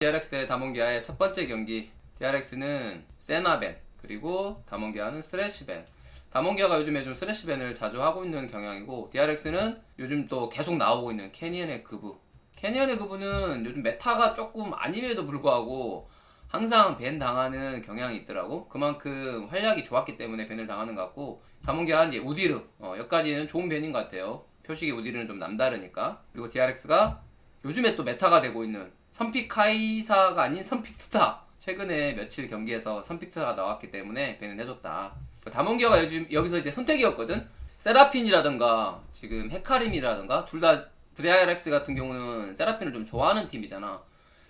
DRX 대 다몬기아의 첫 번째 경기. DRX는 세나벤, 그리고 다몬기아는 스레시벤. 다몬기아가 요즘에 좀 스레시벤을 자주 하고 있는 경향이고, DRX는 요즘 또 계속 나오고 있는 캐니언의 그부. 캐니언의 그부는 요즘 메타가 조금 아님에도 불구하고 항상 밴 당하는 경향이 있더라고. 그만큼 활약이 좋았기 때문에 밴을 당하는 것 같고, 다몬기아는 이제 우디르, 여기까지는 좋은 밴인 것 같아요. 표식의 우디르는 좀 남다르니까. 그리고 DRX가 요즘에 또 메타가 되고 있는 선픽 카이사가 아닌 선픽 스타. 최근에 며칠 경기에서 선픽 스타가 나왔기 때문에 밴을 해줬다. 다몬기아가 요즘 여기서 이제 선택이었거든. 세라핀이라든가 지금 헤카림이라든가 둘 다 DRX 같은 경우는 세라핀을 좀 좋아하는 팀이잖아.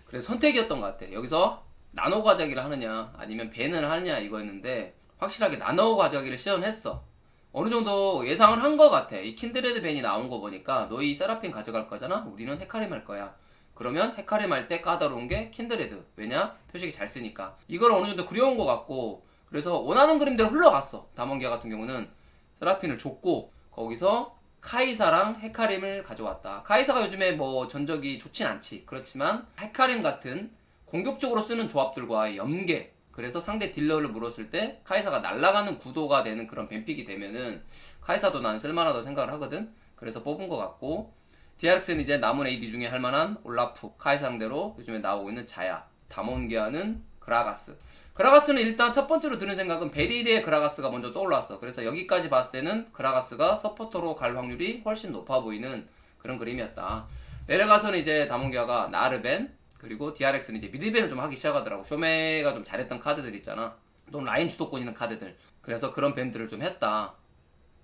그래서 선택이었던 것 같아. 여기서 나노 과자기를 하느냐 아니면 밴을 하느냐 이거였는데, 확실하게 나노 과자기를 시전했어. 어느 정도 예상을 한 것 같아. 이 킨드레드 밴이 나온 거 보니까 너희 세라핀 가져갈 거잖아. 우리는 헤카림 할 거야. 그러면 헤카림 할 때 까다로운 게 킨드레드. 왜냐? 표식이 잘 쓰니까. 이걸 어느 정도 그려온 것 같고, 그래서 원하는 그림대로 흘러갔어. 다몬기아 같은 경우는 세라핀을 줬고, 거기서 카이사랑 헤카림을 가져왔다. 카이사가 요즘에 뭐 전적이 좋진 않지. 그렇지만 헤카림 같은 공격적으로 쓰는 조합들과의 연계, 그래서 상대 딜러를 물었을 때 카이사가 날아가는 구도가 되는 그런 뱀픽이 되면은 카이사도 나는 쓸만하다고 생각을 하거든. 그래서 뽑은 것 같고, DRX는 이제 남은 AD 중에 할만한 올라프, 카이사 상대로 요즘에 나오고 있는 자야. 다몬기아는 그라가스. 그라가스는 일단 첫 번째로 드는 생각은 베리드의 그라가스가 먼저 떠올랐어. 그래서 여기까지 봤을 때는 그라가스가 서포터로 갈 확률이 훨씬 높아 보이는 그런 그림이었다. 내려가서는 이제 다몬기아가 나르벤, 그리고 DRX는 이제 미드벤을 좀 하기 시작하더라고. 쇼메가 좀 잘했던 카드들 있잖아. 또 라인 주도권 있는 카드들. 그래서 그런 밴드를 좀 했다.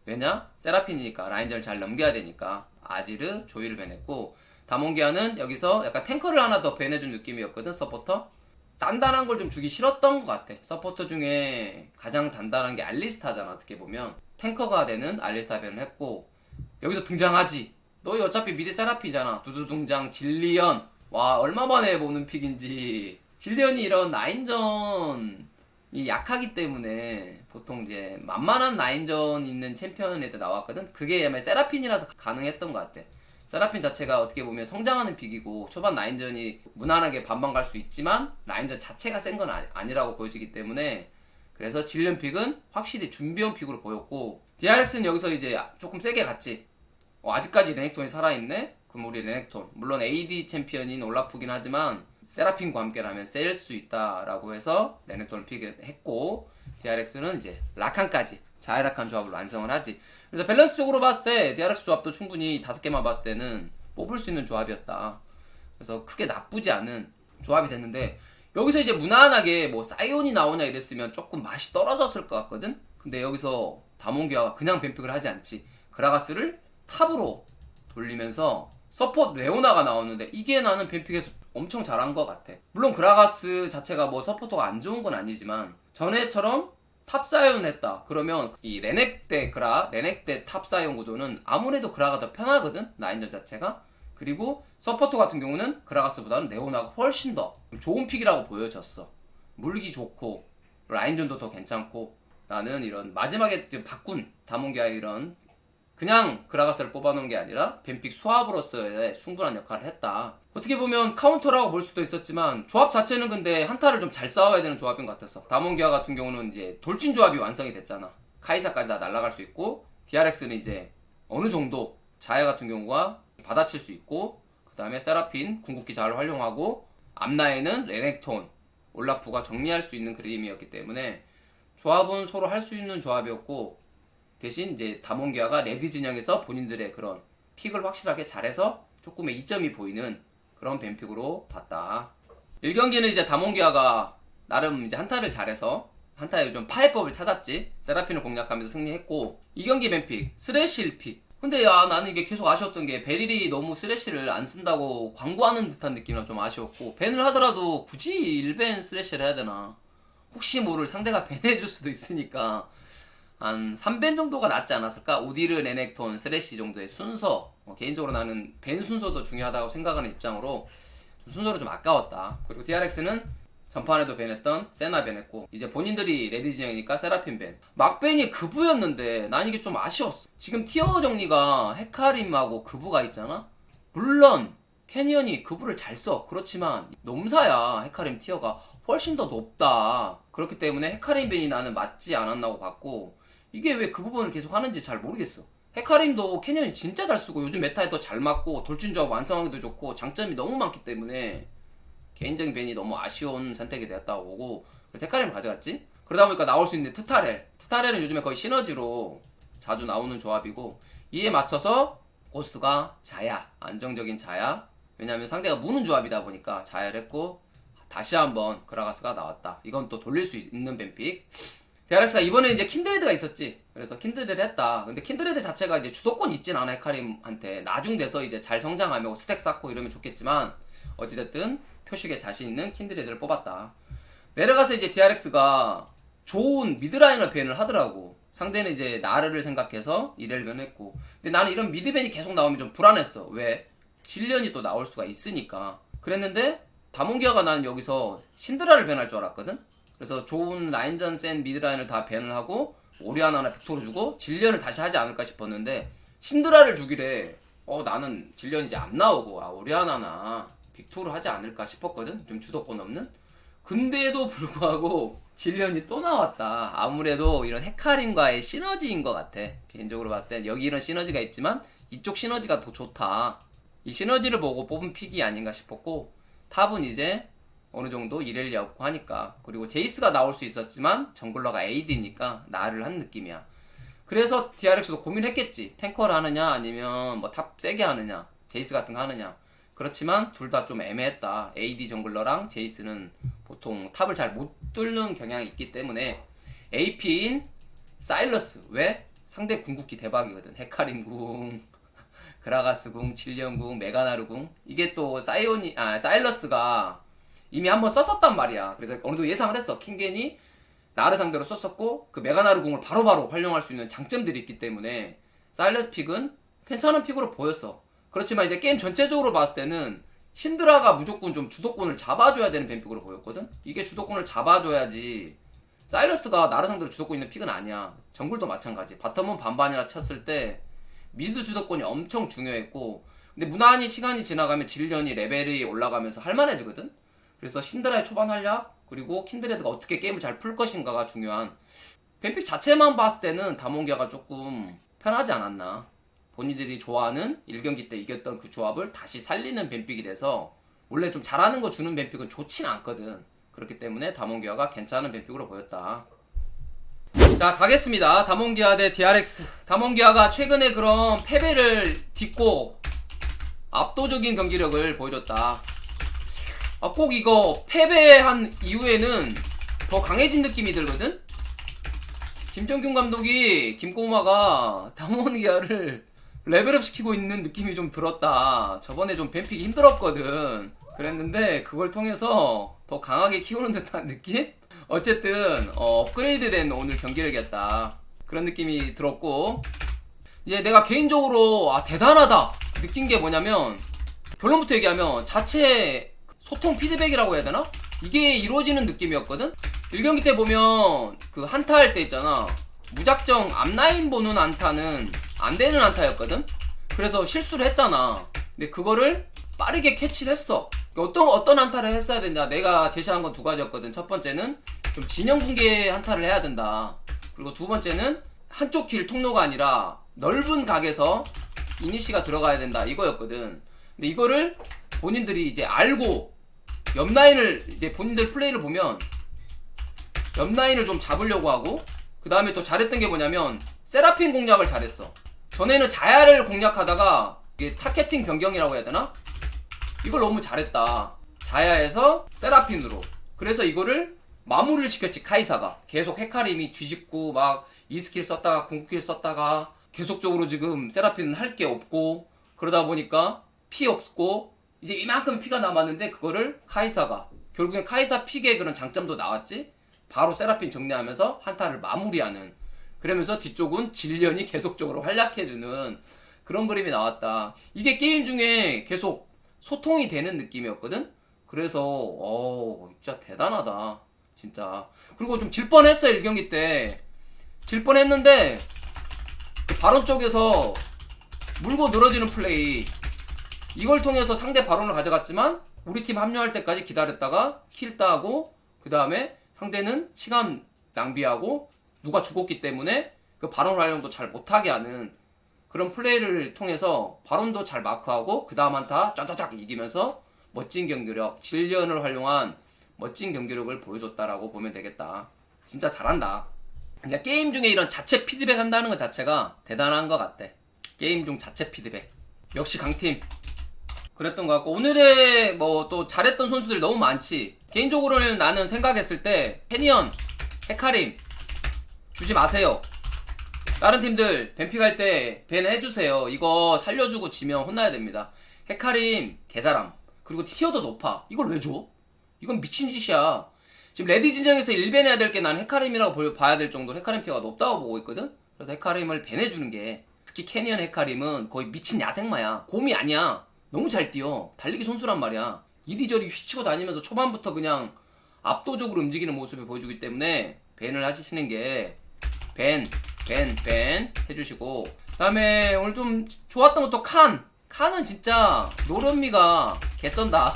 왜냐? 세라핀이니까 라인전을 잘 넘겨야 되니까. 아지르, 조이를 밴했고, 다몬기아는 여기서 약간 탱커를 하나 더 밴해준 느낌이었거든. 서포터. 단단한 걸 좀 주기 싫었던 것 같아. 서포터 중에 가장 단단한 게 알리스타잖아. 어떻게 보면 탱커가 되는 알리스타 밴을 했고, 여기서 등장하지. 너희 어차피 미드 세라피잖아. 두두 등장 질리언. 와, 얼마 만에 보는 픽인지. 질리언이 이런 라인전이 약하기 때문에 보통 이제 만만한 라인전 있는 챔피언한테 나왔거든. 그게 아마 세라핀이라서 가능했던 것 같아. 세라핀 자체가 어떻게 보면 성장하는 픽이고, 초반 라인전이 무난하게 반반 갈 수 있지만 라인전 자체가 센 건 아니라고 보여지기 때문에, 그래서 질리언 픽은 확실히 준비형 픽으로 보였고, DRX는 여기서 이제 조금 세게 갔지. 아직까지 레넥톤이 살아있네? 그럼 우리 레넥톤, 물론 AD 챔피언인 올라프긴 하지만 세라핀과 함께라면 셀 수 있다라고 해서 레넥톤을 픽했고, DRX는 이제 라칸까지 자이라칸 조합을 완성을 하지. 그래서 밸런스적으로 봤을 때 DRX 조합도 충분히 5개만 봤을 때는 뽑을 수 있는 조합이었다. 그래서 크게 나쁘지 않은 조합이 됐는데, 여기서 이제 무난하게 뭐 사이온이 나오냐 이랬으면 조금 맛이 떨어졌을 것 같거든. 근데 여기서 다몬기아가 그냥 뱀픽을 하지 않지. 그라가스를 탑으로 돌리면서 서포트 레오나가 나오는데, 이게 나는 뱀픽에서 엄청 잘한 것 같아. 물론 그라가스 자체가 뭐 서포터가 안 좋은 건 아니지만, 전에처럼 탑사이온을 했다 그러면 이 레넥 대 그라, 레넥 대 탑사이온 구도는 아무래도 그라가 더 편하거든, 라인전 자체가. 그리고 서포터 같은 경우는 그라가스보다는 레오나가 훨씬 더 좋은 픽이라고 보여졌어. 물기 좋고 라인전도 더 괜찮고. 나는 이런 마지막에 바꾼 다몬기아의 이런, 그냥 그라가스를 뽑아놓은 게 아니라 뱀픽 수합으로서의 충분한 역할을 했다. 어떻게 보면 카운터라고 볼 수도 있었지만, 조합 자체는 근데 한타를 좀 잘 싸워야 되는 조합인 것 같았어. 다몬기아 같은 경우는 이제 돌진 조합이 완성이 됐잖아. 카이사까지 다 날아갈 수 있고, DRX는 이제 어느 정도 자야 같은 경우가 받아칠 수 있고, 그 다음에 세라핀 궁극기 잘 활용하고, 앞라인은 레넥톤, 올라프가 정리할 수 있는 그림이었기 때문에 조합은 서로 할 수 있는 조합이었고, 대신 이제 다몬기아가 레드 진영에서 본인들의 그런 픽을 확실하게 잘해서 조금의 이점이 보이는 그런 뱀픽으로 봤다. 1경기는 이제 다몬기아가 나름 이제 한타를 잘해서 한타에 좀 파해법을 찾았지. 세라핀을 공략하면서 승리했고, 2경기 뱀픽 스레시 픽. 근데 야, 나는 이게 계속 아쉬웠던 게, 베릴이 너무 스레시를 안 쓴다고 광고하는 듯한 느낌이라 좀 아쉬웠고, 밴을 하더라도 굳이 1밴 스레시를 해야 되나, 혹시 모를 상대가 밴해줄 수도 있으니까 한 3밴 정도가 낫지 않았을까? 우디르, 레넥톤, 스레시 정도의 순서. 개인적으로 나는 밴 순서도 중요하다고 생각하는 입장으로 순서를 좀 아까웠다. 그리고 DRX는 전판에도 밴했던 세나 밴했고, 이제 본인들이 레드 진영이니까 세라핀 밴. 막밴이 그부였는데 난 이게 좀 아쉬웠어. 지금 티어 정리가 헤카림하고 그부가 있잖아? 물론 캐니언이 그부를 잘 써. 그렇지만 nom사야 헤카림 티어가 훨씬 더 높다. 그렇기 때문에 헤카림 벤이 나는 맞지 않았나고 봤고, 이게 왜 그 부분을 계속 하는지 잘 모르겠어. 헤카림도 캐니언이 진짜 잘 쓰고 요즘 메타에 더 잘 맞고 돌진 조합 완성하기도 좋고 장점이 너무 많기 때문에 개인적인 벤이 너무 아쉬운 선택이 되었다고 보고, 그래서 헤카림을 가져갔지. 그러다 보니까 나올 수 있는 트타렐은 요즘에 거의 시너지로 자주 나오는 조합이고, 이에 맞춰서 고스트가 자야, 안정적인 자야. 왜냐면 상대가 무는 조합이다 보니까 자야를 했고, 다시 한번 그라가스가 나왔다. 이건 또 돌릴 수 있는 뱀픽. DRX가 이번에 이제 킨드레드가 있었지. 그래서 킨드레드를 했다. 근데 킨드레드 자체가 이제 주도권이 있진 않아, 헤카림한테. 나중 돼서 이제 잘 성장하며 스택 쌓고 이러면 좋겠지만, 어찌됐든 표식에 자신 있는 킨드레드를 뽑았다. 내려가서 이제 DRX가 좋은 미드라이너 벤을 하더라고. 상대는 이제 나르를 생각해서 이렐벤 했고, 근데 나는 이런 미드벤이 계속 나오면 좀 불안했어. 왜? 질련이 또 나올 수가 있으니까. 그랬는데 다몬기아가 나는 여기서 신드라를 벤할 줄 알았거든. 그래서 좋은 라인전 센 미드라인을 다 벤을 하고 오리아나나 빅토르 주고 질련을 다시 하지 않을까 싶었는데, 신드라를 주길래 나는 질련이 이제 안 나오고 오리아나나 빅토르 하지 않을까 싶었거든. 좀 주도권 없는. 근데도 불구하고 질련이 또 나왔다. 아무래도 이런 헤카림과의 시너지인 것 같아. 개인적으로 봤을 땐 여기 이런 시너지가 있지만 이쪽 시너지가 더 좋다. 이 시너지를 보고 뽑은 픽이 아닌가 싶었고, 탑은 이제 어느 정도 이렐리아 없고 하니까, 그리고 제이스가 나올 수 있었지만 정글러가 AD니까 나를 한 느낌이야. 그래서 DRX도 고민했겠지. 탱커를 하느냐 아니면 뭐 탑 세게 하느냐, 제이스 같은 거 하느냐. 그렇지만 둘 다 좀 애매했다. AD 정글러랑 제이스는 보통 탑을 잘 못 뚫는 경향이 있기 때문에 AP인 사일러스. 왜? 상대 궁극기 대박이거든. 헤카림 궁, 그라가스 궁, 질련 궁, 메가나르 궁. 이게 또 사일러스가 이미 한번 썼었단 말이야. 그래서 어느 정도 예상을 했어. 킹겐이 나르 상대로 썼었고, 그 메가나르 궁을 바로바로 활용할 수 있는 장점들이 있기 때문에 사일러스 픽은 괜찮은 픽으로 보였어. 그렇지만 이제 게임 전체적으로 봤을 때는 신드라가 무조건 좀 주도권을 잡아줘야 되는 뱀픽으로 보였거든. 이게 주도권을 잡아줘야지. 사일러스가 나르 상대로 주도권 있는 픽은 아니야. 정글도 마찬가지. 바텀은 반반이라 쳤을 때 미드 주도권이 엄청 중요했고, 근데 무난히 시간이 지나가면 질련이 레벨이 올라가면서 할만해지거든. 그래서 신드라의 초반 활약, 그리고 킨드레드가 어떻게 게임을 잘 풀 것인가가 중요한 뱀픽 자체만 봤을 때는 다몬기아가 조금 편하지 않았나. 본인들이 좋아하는 1경기 때 이겼던 그 조합을 다시 살리는 뱀픽이 돼서, 원래 좀 잘하는 거 주는 뱀픽은 좋진 않거든. 그렇기 때문에 다몬기아가 괜찮은 뱀픽으로 보였다. 자, 가겠습니다. 다몬기아 대 DRX. 다몬기아가 최근에 그런 패배를 딛고 압도적인 경기력을 보여줬다. 꼭 이거 패배한 이후에는 더 강해진 느낌이 들거든? 김정균 감독이 김꼬마가 다몬기아를 레벨업 시키고 있는 느낌이 좀 들었다. 저번에 좀 뱀픽이 힘들었거든. 그랬는데 그걸 통해서 더 강하게 키우는 듯한 느낌? 어쨌든 업그레이드된 오늘 경기력이었다. 그런 느낌이 들었고, 이제 내가 개인적으로 대단하다 느낀 게 뭐냐면, 결론부터 얘기하면 자체 소통 피드백이라고 해야 되나? 이게 이루어지는 느낌이었거든? 1경기 때 보면 그 한타 할 때 있잖아. 무작정 앞라인 보는 안타는 안 되는 안타였거든? 그래서 실수를 했잖아. 근데 그거를 빠르게 캐치를 했어. 어떤 안타를 했어야 되냐. 내가 제시한 건 두 가지였거든. 첫 번째는 좀 진영 붕괴 한타를 해야 된다. 그리고 두 번째는 한쪽 길 통로가 아니라 넓은 각에서 이니시가 들어가야 된다. 이거였거든. 근데 이거를 본인들이 이제 알고 옆라인을 이제 본인들 플레이를 보면 옆라인을 좀 잡으려고 하고, 그 다음에 또 잘했던 게 뭐냐면 세라핀 공략을 잘했어. 전에는 자야를 공략하다가 이게 타겟팅 변경이라고 해야 되나? 이걸 너무 잘했다. 자야에서 세라핀으로. 그래서 이거를 마무리를 시켰지. 카이사가 계속 헤카림이 뒤집고 막 이스킬 썼다가 궁극기를 썼다가 계속적으로 지금 세라핀은 할 게 없고, 그러다 보니까 피 없고 이제 이만큼 피가 남았는데, 그거를 카이사가 결국엔 카이사 픽의 그런 장점도 나왔지. 바로 세라핀 정리하면서 한타를 마무리하는, 그러면서 뒤쪽은 질련이 계속적으로 활약해주는 그런 그림이 나왔다. 이게 게임 중에 계속 소통이 되는 느낌이었거든. 그래서 진짜 대단하다 진짜. 그리고 좀 질 뻔했어. 1경기 때 질 뻔했는데 그 바론 쪽에서 물고 늘어지는 플레이, 이걸 통해서 상대 바론을 가져갔지만 우리 팀 합류할 때까지 기다렸다가 킬 따고 그 다음에 상대는 시간 낭비하고 누가 죽었기 때문에 그 바론 활용도 잘 못하게 하는 그런 플레이를 통해서 바론도 잘 마크하고 그 다음 한타 쫙쫙쫙 이기면서 멋진 경기력, 질련을 활용한 멋진 경기력을 보여줬다라고 보면 되겠다. 진짜 잘한다. 그냥 게임 중에 이런 자체 피드백 한다는 것 자체가 대단한 것 같아. 게임 중 자체 피드백. 역시 강팀. 그랬던 것 같고, 오늘의 뭐 또 잘했던 선수들이 너무 많지. 개인적으로는 나는 생각했을 때 캐니언, 헤카림 주지 마세요. 다른 팀들 벤픽 할 때 벤 해주세요. 이거 살려주고 지면 혼나야 됩니다. 헤카림 개잘함. 그리고 티어도 높아. 이걸 왜 줘? 이건 미친 짓이야. 지금 레디 진영에서 1벤 해야 될 게 난 헤카림이라고 봐야 될 정도로 헤카림 티어가 높다고 보고 있거든? 그래서 헤카림을 벤해주는 게, 특히 캐니언 헤카림은 거의 미친 야생마야. 곰이 아니야. 너무 잘 뛰어. 달리기 선수란 말이야. 이리저리 휘치고 다니면서 초반부터 그냥 압도적으로 움직이는 모습을 보여주기 때문에 벤을 하시는 게 벤 해주시고, 그 다음에 오늘 좀 좋았던 것도 칸은 진짜 노련미가 개쩐다.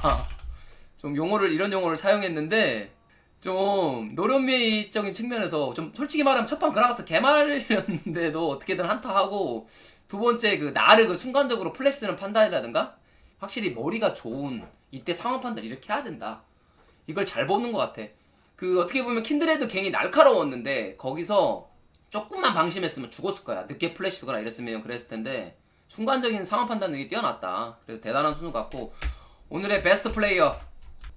좀 이런 용어를 사용했는데 좀 노련미적인 측면에서 좀 솔직히 말하면 첫판 그라가스 개말이었는데도 어떻게든 한타하고, 두 번째 그 나르 그 순간적으로 플래시 쓰는 판단이라든가 확실히 머리가 좋은, 이때 상황 판단 이렇게 해야 된다. 이걸 잘 보는 것 같아. 그 어떻게 보면 킨드레드 갱이 날카로웠는데 거기서 조금만 방심했으면 죽었을 거야. 늦게 플래시 쓰거나 이랬으면 그랬을 텐데 순간적인 상황 판단 능력이 뛰어났다. 그래서 대단한 선수 같고, 오늘의 베스트 플레이어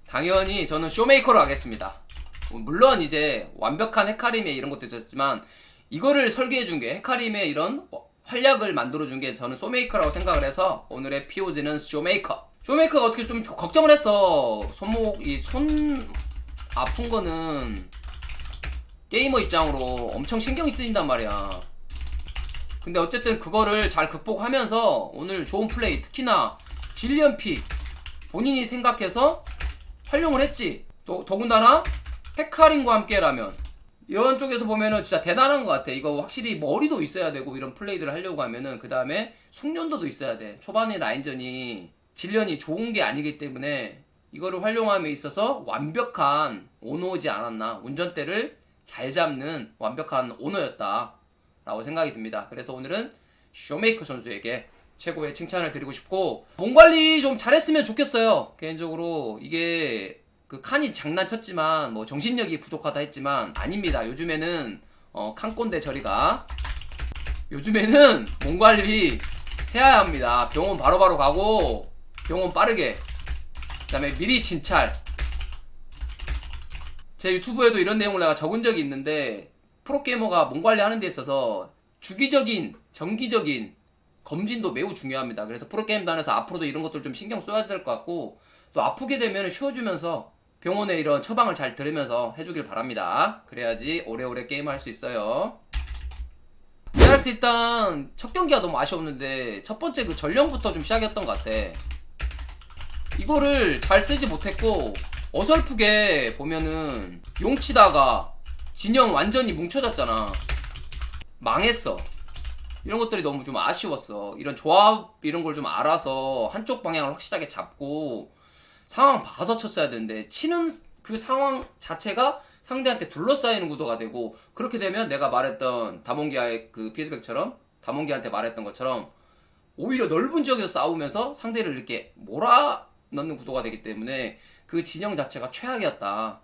당연히 저는 쇼메이커로 하겠습니다. 물론 이제 완벽한 헤카림의 이런 것도 있었지만 이거를 설계해준 게, 헤카림의 이런 활약을 만들어준 게 저는 쇼메이커라고 생각을 해서 오늘의 POG는 쇼메이커. 쇼메이커가 어떻게 좀 걱정을 했어. 손 아픈 거는 게이머 입장으로 엄청 신경이 쓰인단 말이야. 근데 어쨌든 그거를 잘 극복하면서 오늘 좋은 플레이, 특히나 질리언 픽 본인이 생각해서 활용을 했지. 더군다나 헤카림과 함께라면 이런 쪽에서 보면은 진짜 대단한 것 같아. 이거 확실히 머리도 있어야 되고, 이런 플레이들을 하려고 하면은 그 다음에 숙련도도 있어야 돼. 초반에 라인전이 질련이 좋은 게 아니기 때문에 이거를 활용함에 있어서 완벽한 오너지 않았나, 운전대를 잘 잡는 완벽한 오너였다 라고 생각이 듭니다. 그래서 오늘은 쇼메이커 선수에게 최고의 칭찬을 드리고 싶고, 몸 관리 좀 잘했으면 좋겠어요. 개인적으로 이게 그 칸이 장난쳤지만 뭐 정신력이 부족하다 했지만 아닙니다. 요즘에는 칸꼰대 저리가, 요즘에는 몸 관리 해야 합니다. 병원 바로바로 가고, 병원 빠르게, 그 다음에 미리 진찰. 제 유튜브에도 이런 내용을 내가 적은 적이 있는데, 프로게이머가 몸 관리하는 데 있어서 주기적인, 정기적인 검진도 매우 중요합니다. 그래서 프로게임단에서 앞으로도 이런 것들 좀 신경 써야 될 것 같고, 또 아프게 되면 쉬어주면서 병원에 이런 처방을 잘 들으면서 해주길 바랍니다. 그래야지 오래오래 게임할 수 있어요. DRX 일단 첫 경기가 너무 아쉬웠는데 첫 번째 그 전령부터 좀 시작이었던 것 같아. 이거를 잘 쓰지 못했고, 어설프게 보면은 용치다가 진영 완전히 뭉쳐졌잖아. 망했어. 이런 것들이 너무 좀 아쉬웠어. 이런 조합 이런 걸 좀 알아서 한쪽 방향을 확실하게 잡고 상황 봐서 쳤어야 되는데, 치는 그 상황 자체가 상대한테 둘러싸이는 구도가 되고, 그렇게 되면 내가 말했던 다몬기아의 그 피드백처럼, 다몬기한테 말했던 것처럼 오히려 넓은 지역에서 싸우면서 상대를 이렇게 몰아넣는 구도가 되기 때문에 그 진영 자체가 최악이었다.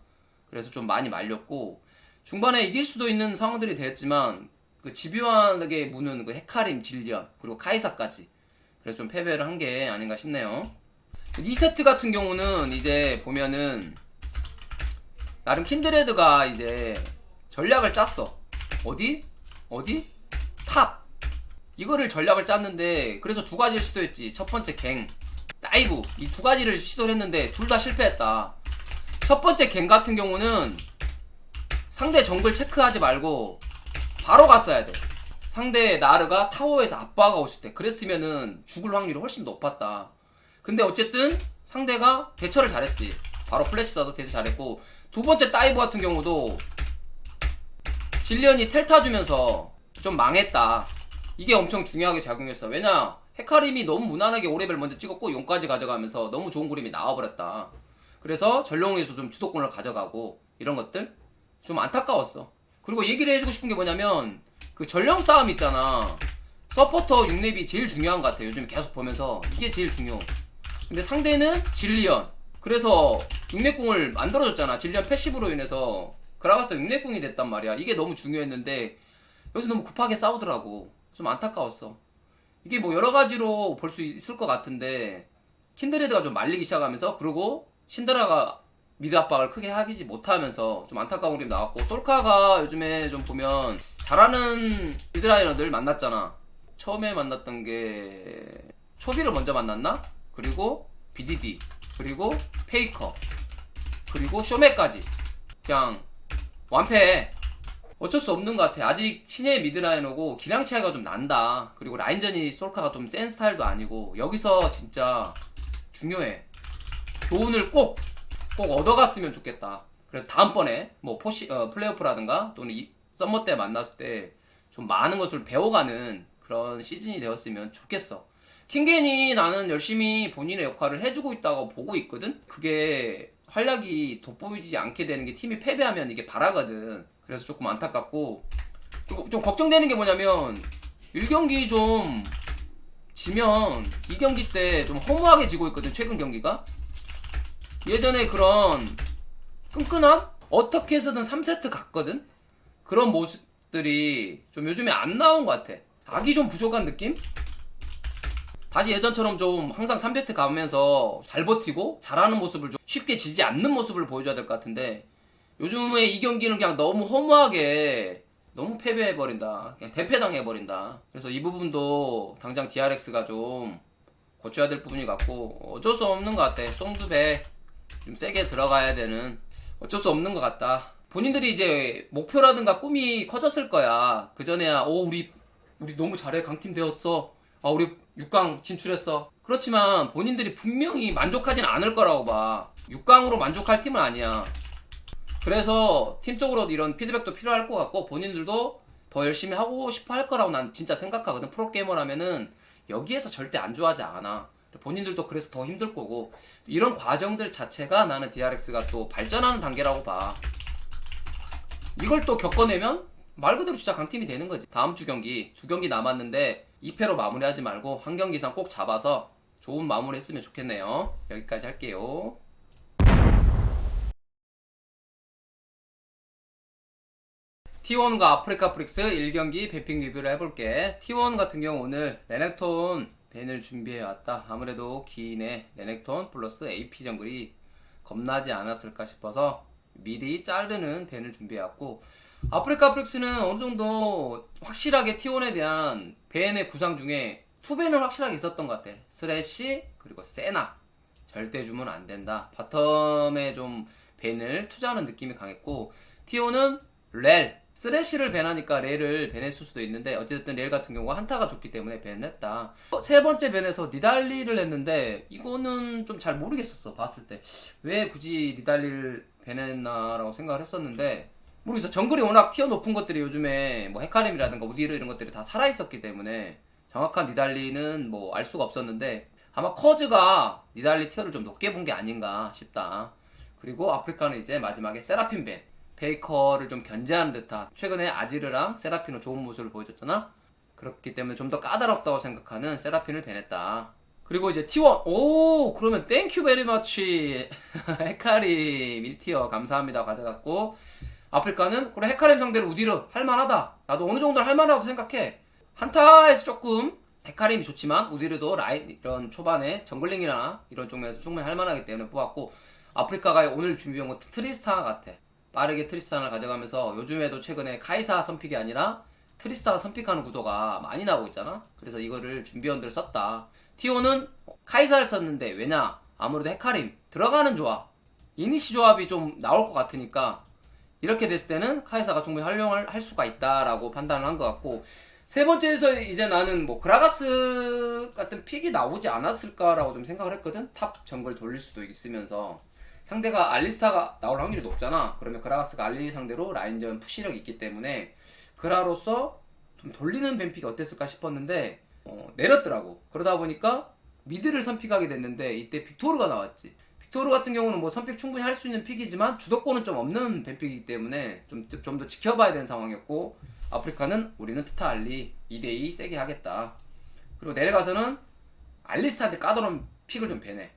그래서 좀 많이 말렸고, 중반에 이길 수도 있는 상황들이 되었지만 그 집요하게 무는 그 헤카림, 질리언, 그리고 카이사까지, 그래서 좀 패배를 한 게 아닌가 싶네요. 2세트 같은 경우는 이제 보면은 나름 킨드레드가 이제 전략을 짰어. 어디? 탑. 이거를 전략을 짰는데, 그래서 두 가지를 시도했지. 첫 번째 갱, 다이브, 이 두 가지를 시도를 했는데 둘 다 실패했다. 첫 번째 갱 같은 경우는 상대 정글 체크하지 말고 바로 갔어야 돼. 상대 나르가 타워에서 압박하고 있을 때 그랬으면은 죽을 확률이 훨씬 높았다. 근데 어쨌든 상대가 대처를 잘했지. 바로 플래시 써서 대처 잘했고, 두 번째 다이브 같은 경우도 질리언이 텔 타주면서 좀 망했다. 이게 엄청 중요하게 작용했어. 왜냐, 헤카림이 너무 무난하게 5레벨 먼저 찍었고 용까지 가져가면서 너무 좋은 그림이 나와버렸다. 그래서 전령에서 좀 주도권을 가져가고 이런 것들 좀 안타까웠어. 그리고 얘기를 해주고 싶은 게 뭐냐면 그 전령 싸움 있잖아. 서포터 6렙이 제일 중요한 것 같아. 요즘 계속 보면서 이게 제일 중요. 근데 상대는 질리언. 그래서 6렙궁을 만들어줬잖아. 질리언 패시브로 인해서 그라가스 6렙궁이 됐단 말이야. 이게 너무 중요했는데 여기서 너무 급하게 싸우더라고. 좀 안타까웠어. 이게 뭐 여러 가지로 볼 수 있을 것 같은데 킨드레드가 좀 말리기 시작하면서 그리고 신드라가 미드 압박을 크게 하지 못하면서 좀 안타까운 그림 나왔고 솔카가 요즘에 좀 보면 잘하는 미드라이너들 만났잖아. 처음에 만났던 게 초비를 먼저 만났나? 그리고 BDD 그리고 페이커 그리고 쇼메까지 그냥 완패. 어쩔 수 없는 것 같아. 아직 신예의 미드라이너고 기량 차이가 좀 난다. 그리고 라인전이 솔카가 좀 센 스타일도 아니고 여기서 진짜 중요해. 교훈을 꼭 얻어갔으면 좋겠다. 그래서 다음번에 뭐 플레이오프라든가 또는 썸머 때 만났을 때 좀 많은 것을 배워가는 그런 시즌이 되었으면 좋겠어. 킹겐이 나는 열심히 본인의 역할을 해주고 있다고 보고 있거든. 그게 활약이 돋보이지 않게 되는 게 팀이 패배하면 이게 바라거든. 그래서 조금 안타깝고 좀 걱정되는 게 뭐냐면 1경기 좀 지면 2경기 때 좀 허무하게 지고 있거든. 최근 경기가 예전에 그런 끈끈함? 어떻게 해서든 3세트 갔거든? 그런 모습들이 좀 요즘에 안 나온 것 같아. 악이 좀 부족한 느낌? 다시 예전처럼 좀 항상 3세트 가면서 잘 버티고 잘하는 모습을 좀 쉽게 지지 않는 모습을 보여줘야 될 것 같은데 요즘에 이 경기는 그냥 너무 허무하게 너무 패배해버린다. 그냥 대패당해버린다. 그래서 이 부분도 당장 DRX가 좀 고쳐야 될 부분이 같고 어쩔 수 없는 것 같아. 송두배 좀 세게 들어가야 되는 어쩔 수 없는 것 같다. 본인들이 이제 목표라든가 꿈이 커졌을 거야. 그전에야 우리 너무 잘해. 강팀 되었어. 우리 6강 진출했어. 그렇지만 본인들이 분명히 만족하진 않을 거라고 봐. 6강으로 만족할 팀은 아니야. 그래서 팀적으로 이런 피드백도 필요할 것 같고 본인들도 더 열심히 하고 싶어 할 거라고 난 진짜 생각하거든. 프로게이머라면은 여기에서 절대 안 좋아하지 않아. 본인들도 그래서 더 힘들 거고 이런 과정들 자체가 나는 DRX가 또 발전하는 단계라고 봐. 이걸 또 겪어내면 말 그대로 진짜 강팀이 되는 거지. 다음 주 경기 2경기 남았는데 2패로 마무리하지 말고 한 경기 이상 꼭 잡아서 좋은 마무리 했으면 좋겠네요. 여기까지 할게요. T1과 아프리카 프릭스 1경기 뱀픽 리뷰를 해볼게. T1 같은 경우 오늘 레넥톤 벤을 준비해왔다. 아무래도 기인의 레넥톤 플러스 AP 정글이 겁나지 않았을까 싶어서 미리 자르는 벤을 준비해왔고 아프리카 프릭스는 어느정도 확실하게 T1에 대한 벤의 구상 중에 투벤은 확실하게 있었던 것 같아. 스래시 그리고 세나 절대 주면 안된다. 바텀에 좀 벤을 투자하는 느낌이 강했고 T1은 렐 스래시를 벤하니까 렐을 벤했을 수도 있는데 어쨌든 렐 같은 경우가 한타가 좋기 때문에 벤을 했다. 세 번째 벤에서 니달리를 했는데 이거는 좀 잘 모르겠었어. 봤을 때 왜 굳이 니달리를 벤했나 라고 생각을 했었는데 모르겠어. 정글이 워낙 티어 높은 것들이 요즘에 뭐 헤카림이라든가 우디르 이런 것들이 다 살아있었기 때문에 정확한 니달리는 뭐 알 수가 없었는데 아마 커즈가 니달리 티어를 좀 높게 본 게 아닌가 싶다. 그리고 아프리카는 이제 마지막에 세라핀 벤 페이커를 좀 견제하는 듯한 최근에 아지르랑 세라핀은 좋은 모습을 보여줬잖아. 그렇기 때문에 좀 더 까다롭다고 생각하는 세라핀을 벤했다. 그리고 이제 T1 그러면 땡큐 베리 마치 헤카림 1티어 감사합니다 가져갔고 아프리카는 그래 헤카림 상대로 우디르 할만하다. 나도 어느 정도 할만하다고 생각해. 한타에서 조금 헤카림이 좋지만 우디르도 라인 이런 초반에 정글링이나 이런 쪽면에서 충분히 할만하기 때문에 뽑았고 아프리카가 오늘 준비한 건 트리스타 같아. 빠르게 트리스탄을 가져가면서 요즘에도 최근에 카이사 선픽이 아니라 트리스탄을 선픽하는 구도가 많이 나오고 있잖아. 그래서 이거를 준비원들을 썼다. T1은 카이사를 썼는데 왜냐? 아무래도 헤카림 들어가는 조합 이니시 조합이 좀 나올 것 같으니까 이렇게 됐을 때는 카이사가 충분히 활용을 할 수가 있다라고 판단을 한 것 같고 세 번째에서 이제 나는 뭐 그라가스 같은 픽이 나오지 않았을까라고 좀 생각을 했거든. 탑 정글 돌릴 수도 있으면서 상대가 알리스타가 나올 확률이 높잖아. 그러면 그라가스가 알리 상대로 라인전 푸시력이 있기 때문에 그라로서 좀 돌리는 뱀픽이 어땠을까 싶었는데 내렸더라고. 그러다 보니까 미드를 선픽하게 됐는데 이때 빅토르가 나왔지. 빅토르 같은 경우는 뭐 선픽 충분히 할 수 있는 픽이지만 주도권은 좀 없는 뱀픽이기 때문에 좀 더 지켜봐야 되는 상황이었고, 아프리카는 우리는 트타 알리 2대2 세게 하겠다. 그리고 내려가서는 알리스타한테 까다로운 픽을 좀 배내.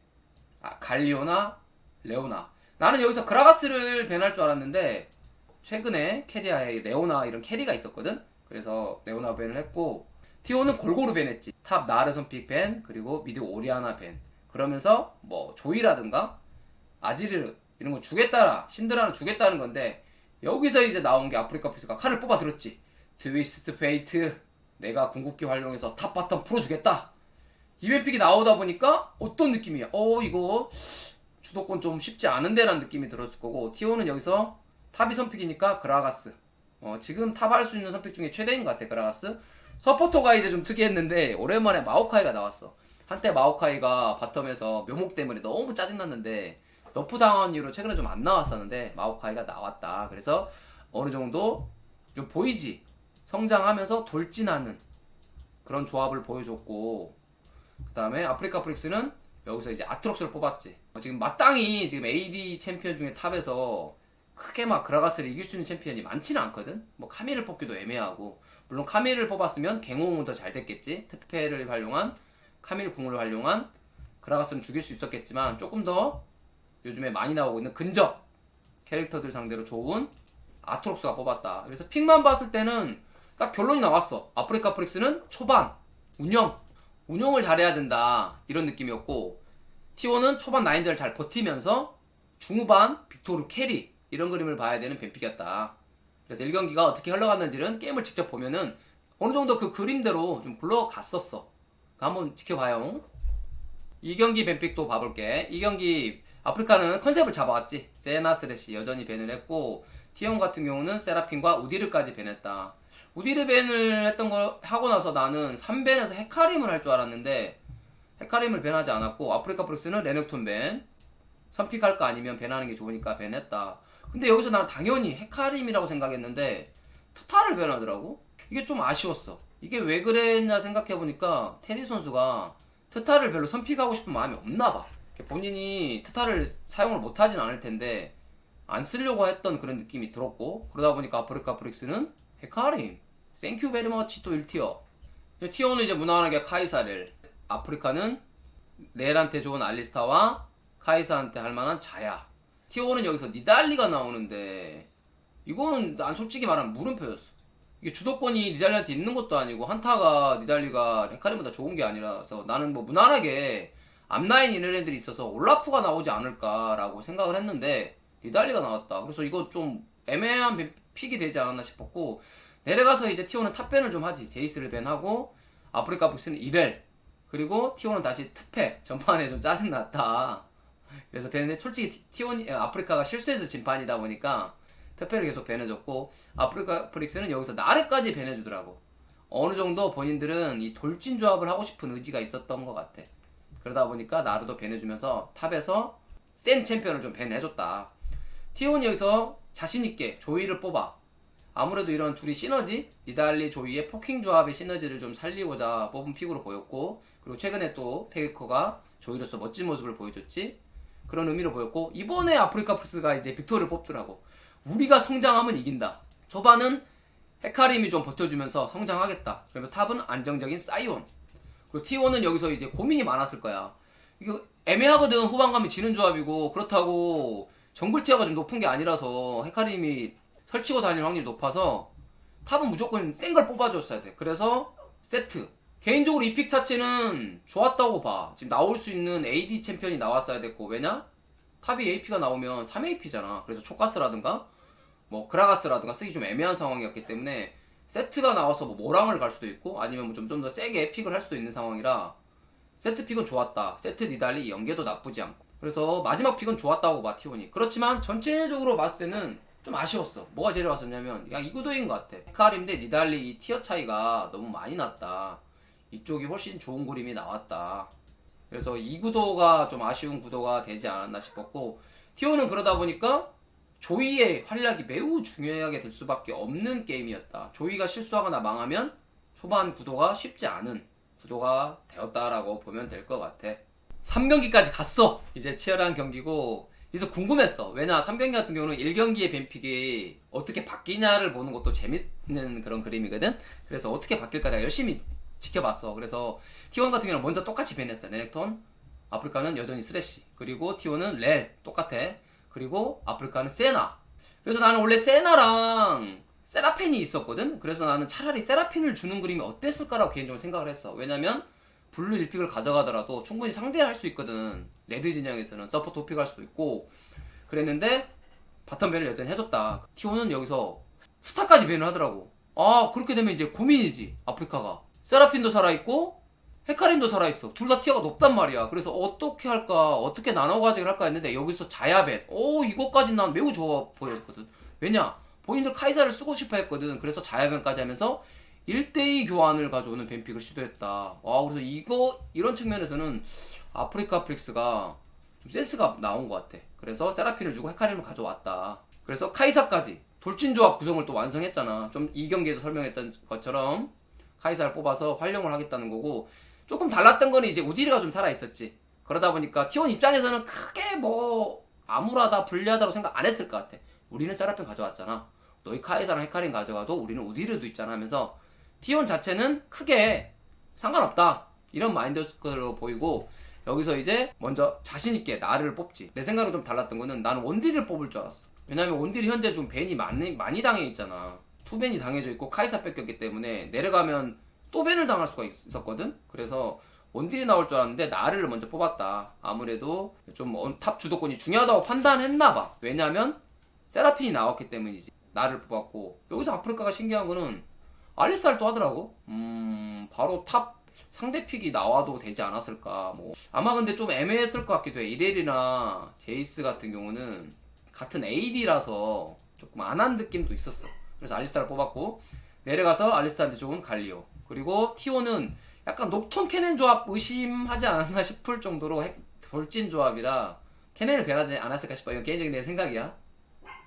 갈리오나 레오나. 나는 여기서 그라가스를 밴할 줄 알았는데 최근에 캐리아에 레오나 이런 캐리가 있었거든. 그래서 레오나 밴을 했고, 티오는 골고루 밴했지. 탑 나르 선픽 밴, 그리고 미드 오리아나 밴. 그러면서 뭐 조이라든가 아지르 이런 거 주겠다, 신드라는 주겠다는 건데, 여기서 이제 나온 게 아프리카 프리스가 칼을 뽑아 들었지. 트위스트 페이트, 내가 궁극기 활용해서 탑 바텀 풀어주겠다. 이벤픽이 나오다 보니까 어떤 느낌이야? 이거 주도권 좀 쉽지 않은데 라는 느낌이 들었을 거고, 티오는 여기서 탑이 선픽이니까 그라가스. 지금 탑 할 수 있는 선픽 중에 최대인 것 같아, 그라가스. 서포터가 이제 좀 특이했는데 오랜만에 마오카이가 나왔어. 한때 마오카이가 바텀에서 묘목 때문에 너무 짜증났는데 너프 당한 이후로 최근에 좀 안 나왔었는데 마오카이가 나왔다. 그래서 어느 정도 좀 보이지, 성장하면서 돌진하는 그런 조합을 보여줬고, 그 다음에 아프리카 프릭스는 여기서 이제 아트록스를 뽑았지. 지금 마땅히 지금 AD 챔피언 중에 탑에서 크게 막 그라가스를 이길 수 있는 챔피언이 많지는 않거든. 뭐 카밀을 뽑기도 애매하고, 물론 카밀을 뽑았으면 갱홍은 더 잘 됐겠지. 특패를 활용한 카밀 궁을 활용한 그라가스는 죽일 수 있었겠지만, 조금 더 요즘에 많이 나오고 있는 근접 캐릭터들 상대로 좋은 아트록스가 뽑았다. 그래서 픽만 봤을 때는 딱 결론이 나왔어. 아프리카 프릭스는 초반 운영을 잘해야 된다, 이런 느낌이었고, T1은 초반 라인전을 잘 버티면서 중후반 빅토르 캐리, 이런 그림을 봐야 되는 뱀픽이었다. 그래서 1경기가 어떻게 흘러갔는지는 게임을 직접 보면은 어느 정도 그 그림대로 좀 굴러갔었어. 한번 지켜봐요. 2경기 뱀픽도 봐볼게. 2경기 아프리카는 컨셉을 잡아왔지. 세나 스레시 여전히 밴을 했고, T1 같은 경우는 세라핀과 우디르까지 밴했다. 우디르 밴을 했던 걸 하고 나서 나는 3밴에서 헤카림을 할 줄 알았는데 헤카림을 밴하지 않았고, 아프리카 프릭스는 레넥톤 밴, 선픽할 거 아니면 밴하는 게 좋으니까 밴했다. 근데 여기서 나는 당연히 헤카림이라고 생각했는데 투타를 밴하더라고. 이게 좀 아쉬웠어. 이게 왜 그랬냐 생각해보니까 테디 선수가 트타를 별로 선픽하고 싶은 마음이 없나봐. 본인이 트타를 사용을 못하진 않을 텐데 안 쓰려고 했던 그런 느낌이 들었고, 그러다 보니까 아프리카 프릭스는 헤카림, 땡큐 베리 머치 또 1티어. 티어는 이제 무난하게 카이사를, 아프리카는 넬한테 좋은 알리스타와 카이사한테 할만한 자야. T1은 여기서 니달리가 나오는데 이거는 난 솔직히 말하면 물음표였어. 이게 주도권이 니달리한테 있는 것도 아니고 한타가 니달리가 헤카림보다 좋은 게 아니라서 나는 뭐 무난하게 앞라인 이런 애들이 있어서 올라프가 나오지 않을까라고 생각을 했는데 니달리가 나왔다. 그래서 이거 좀 애매한 픽이 되지 않았나 싶었고, 내려가서 이제 T1은 탑밴을 좀 하지. 제이스를 밴하고 아프리카 북스는 이렐, 그리고 T1은 다시 특패. 전판에 좀 짜증났다. 그래서 밴인데 솔직히 T1 아프리카가 실수해서 진판이다 보니까 특패를 계속 밴해줬고, 아프리카 프릭스는 여기서 나르까지 밴해주더라고. 어느 정도 본인들은 이 돌진 조합을 하고 싶은 의지가 있었던 것 같아. 그러다 보니까 나르도 밴해주면서 탑에서 센 챔피언을 좀 밴해줬다. T1이 여기서 자신있게 조이를 뽑아. 아무래도 이런 둘이 시너지, 니달리 조이의 포킹 조합의 시너지를 좀 살리고자 뽑은 픽으로 보였고, 그리고 최근에 또 페이커가 조이로서 멋진 모습을 보여줬지. 그런 의미로 보였고, 이번에 아프리카 프스가 이제 빅토르를 뽑더라고. 우리가 성장하면 이긴다. 초반은 헤카림이 좀 버텨주면서 성장하겠다. 그러면서 탑은 안정적인 사이온. 그리고 T1은 여기서 이제 고민이 많았을 거야. 이거 애매하거든. 후반 가면 지는 조합이고, 그렇다고 정글 티어가 좀 높은 게 아니라서 헤카림이 설치고 다닐 확률이 높아서 탑은 무조건 센 걸 뽑아줬어야 돼. 그래서 세트. 개인적으로 이 픽 자체는 좋았다고 봐. 지금 나올 수 있는 AD 챔피언이 나왔어야 됐고, 왜냐? 탑이 AP가 나오면 3AP잖아. 그래서 초가스라든가 뭐 그라가스라든가 쓰기 좀 애매한 상황이었기 때문에 세트가 나와서 뭐 모랑을 갈 수도 있고, 아니면 뭐 좀 더 세게 픽을 할 수도 있는 상황이라 세트 픽은 좋았다. 세트 니달리 연계도 나쁘지 않고. 그래서 마지막 픽은 좋았다고 봐, T1이. 그렇지만 전체적으로 봤을 때는 좀 아쉬웠어. 뭐가 제일 아쉬웠냐면 그냥 이 구도인 것 같아. 헤카림 대 니달리 이 티어 차이가 너무 많이 났다. 이쪽이 훨씬 좋은 그림이 나왔다. 그래서 이 구도가 좀 아쉬운 구도가 되지 않았나 싶었고, T1은 그러다 보니까 조이의 활약이 매우 중요하게 될 수밖에 없는 게임이었다. 조이가 실수하거나 망하면 초반 구도가 쉽지 않은 구도가 되었다라고 보면 될 것 같아. 3경기까지 갔어. 이제 치열한 경기고, 그래서 궁금했어. 왜냐 3경기 같은 경우는 1경기의 뱀픽이 어떻게 바뀌냐를 보는 것도 재밌는 그런 그림이거든. 그래서 어떻게 바뀔까 내가 열심히 지켜봤어. 그래서 T1 같은 경우는 먼저 똑같이 밴했어. 레넥톤, 아프리카는 여전히 스래시, 그리고 T1은 렐 똑같아. 그리고 아프리카는 세나. 그래서 나는 원래 세나랑 세라핀이 있었거든. 그래서 나는 차라리 세라핀을 주는 그림이 어땠을까라고 개인적으로 생각을 했어. 왜냐면 블루 1픽을 가져가더라도 충분히 상대할 수 있거든. 레드 진영에서는 서포트 5픽 할 수도 있고 그랬는데 바텀 밴을 여전히 해줬다. T1은 여기서 스타까지 밴을 하더라고. 아 그렇게 되면 이제 고민이지. 아프리카가 세라핀도 살아있고 헤카림도 살아있어. 둘 다 티어가 높단 말이야. 그래서 어떻게 할까, 어떻게 나눠 가지고 할까 했는데 여기서 자야벤, 이거까지 난 매우 좋아 보였거든. 왜냐 본인들 카이사를 쓰고 싶어 했거든. 그래서 자야벤까지 하면서 1대2 교환을 가져오는 뱀픽을 시도했다. 와, 그래서 이런 측면에서는 아프리카 프릭스가 좀 센스가 나온 것 같아. 그래서 세라핀을 주고 헤카림을 가져왔다. 그래서 카이사까지 돌진 조합 구성을 또 완성했잖아. 좀 이 경기에서 설명했던 것처럼 카이사를 뽑아서 활용을 하겠다는 거고, 조금 달랐던 거는 이제 우디르가 좀 살아있었지. 그러다 보니까 T1 입장에서는 크게 뭐 암울하다 불리하다고 생각 안 했을 것 같아. 우리는 세라핀 가져왔잖아. 너희 카이사랑 헤카림 가져가도 우리는 우디르도 있잖아 하면서 T1 자체는 크게 상관없다 이런 마인드로 보이고, 여기서 이제 먼저 자신있게 나를 뽑지. 내 생각은 좀 달랐던 거는 나는 원딜을 뽑을 줄 알았어. 왜냐면 원딜이 현재 좀 밴이 많이 당해 있잖아. 투밴이 당해져 있고 카이사 뺏겼기 때문에 내려가면 또 밴을 당할 수가 있었거든. 그래서 원딜이 나올 줄 알았는데 나를 먼저 뽑았다. 아무래도 좀 탑 주도권이 중요하다고 판단했나봐. 왜냐면 세라핀이 나왔기 때문이지. 나를 뽑았고, 여기서 아프리카가 신기한 거는 알리스타를 또 하더라고. 바로 탑 상대 픽이 나와도 되지 않았을까. 뭐 아마 근데 좀 애매했을 것 같기도 해. 이렐이나 제이스 같은 경우는 같은 AD라서 조금 안 한 느낌도 있었어. 그래서 알리스타를 뽑았고, 내려가서 알리스타한테 좋은 갈리오, 그리고 T1은 약간 녹톤 캐넨 조합 의심하지 않았나 싶을 정도로 돌진 조합이라 캐넨을 배하지 않았을까 싶어. 이건 개인적인 내 생각이야.